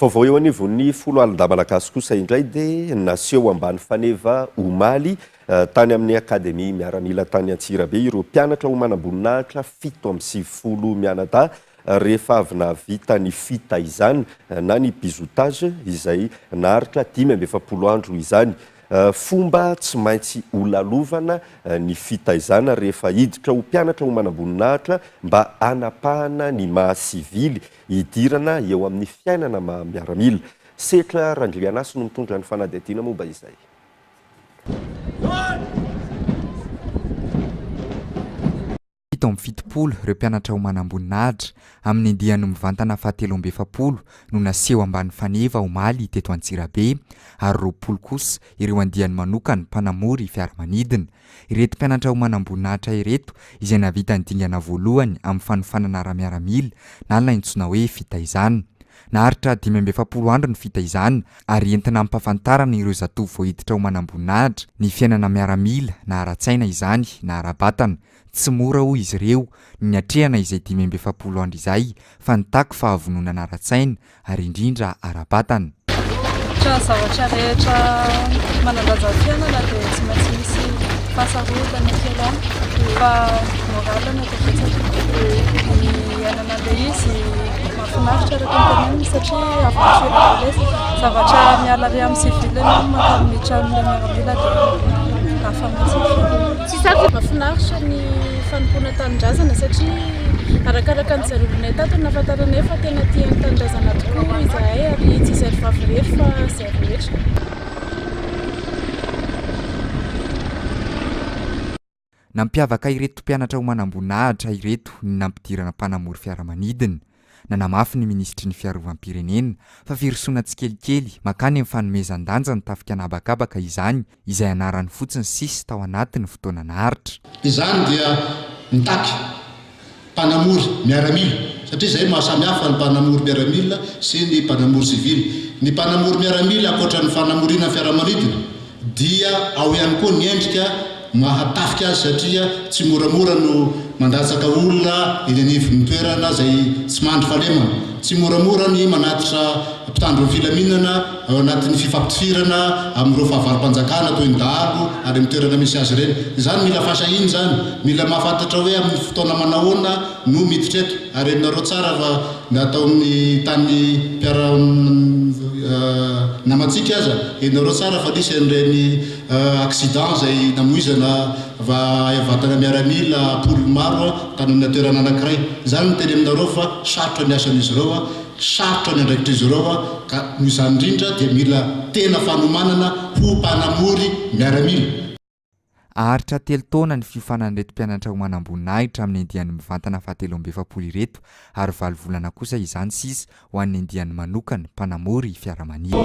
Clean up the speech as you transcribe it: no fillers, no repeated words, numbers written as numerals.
Vaovao eo anivon'ny folo alina malagasy kosa indray dia naseho ambany faneva omaly tany amin'ny akademia miaramila tany Antsirabe ireo mpianatra ho manam-boninahitra 7 mianadahy rehefa avy navita ny fita izany na ny bizotage izay naharitra 10 andro izany. Fomba tsy maintsy olalovana ny fita izany rehefa hiditra ho mpianatra ho manam-boninahitra mba anapahana ny mahasivily hidirana eo amin'ny fiainana miaramila. Setra Randrianasy no mitondra ny fanadihadiana momba izay. Fitopolo ireo mpianatra ho manam-boninahitra amin'ny andiany mivantana 7 no naseho ambany faneva omaly teto Antsirabe ary 20 kosa ireo andiany manokana mpanamory fiaramanidina. Ireto mpianatra ho manam-boninahitra ireto izay navita ny dingana voalohany amin'ny fanofanana ara-miaramila na laintsona hoe fita izany. Naharitra 12 andro ny fita izany ary entina ampafantarana ireo zatovo vohiditra ho manam-boninahitra ny fiainana miaramila na ara-tsaina izany na ara-batana. Tsy mora ho izy ireo ny atrehana izay 12 andro izay fa nitako fahavononana ara-tsaina ary indrindra ara-batana. Zavatra rehetra manandanja fiainana dia tsy maintsy misy fahasarotan'ny fiainana fa moralana dia ny anana ilay izy mahafinaritra rehefa satria aventure zavatra miala avy amin'ny sivilina makamiditra amin'ilay miaramila dia afa-mihitsy mahafinaritra ny fanompoana tanindrazana satria arakaraka ny zarolona tato nahafantarana efa tena tian'ny tanindrazana tokoa izahay ary tsy izay vavy rehetra fa izay rehetra. Nampiavaka ireto mpianatra ho manam-boninahitra ireto ny nampidirana mpanamory fiaramanidina. Nanamafy ny ministry ny fiarovam-pirenena fa firosoana tsikelikely makany amin'ny fanomezan-danja ny tafika anabakabaka izany izay anarany fotsiny sisy tao anatin'ny fotoana naharitra. Izany dia nitaky mpanamory miaramila satria izay mahasamihafa ny mpanamory miaramila sy ny mpanamory sivily. Ny mpanamory miaramila ankoatra ny fanamoriana fiaramanidina dia ao ihany koa ny endrika mahatafika azy satria tsy moramora no mandatsaka olona eny anivon'ny toerana izay tsy mandry fahalemana. Tsy moramora ny manatitra mpitandro ny filaminana ao anatin'ny fifampitifirana amin'ireo fahavalo-panjakana toy ny dahalo ary amin'ny toerana misy azy ireny. Izany mila fahasahiny zany, mila mahafantatra hoe amin'ny fotoana manahoana no miditra eto ary enareo tsara fa natao amin'ny tany namatsika aza enareo tsara fa nisy an'ireny accident izay namoizana vatana miaramila polo maro tany amin'ny toerana anankiray. Izany no teny aminareo fa sarotra ny asan'izy ireo, sarotra ny andraikitra izy ireo ka izany indrindra dia mila tena fanomanana ho mpanamory miaramila. Aharitra 3 taona ny fiofanan'ireto mpianatra ho manam-boninahitra amin'ny andiany mivantana 7 ireto ary 9 volana kosa izany sisa ho an'ny andiany manokana mpanamory fiaramanidina.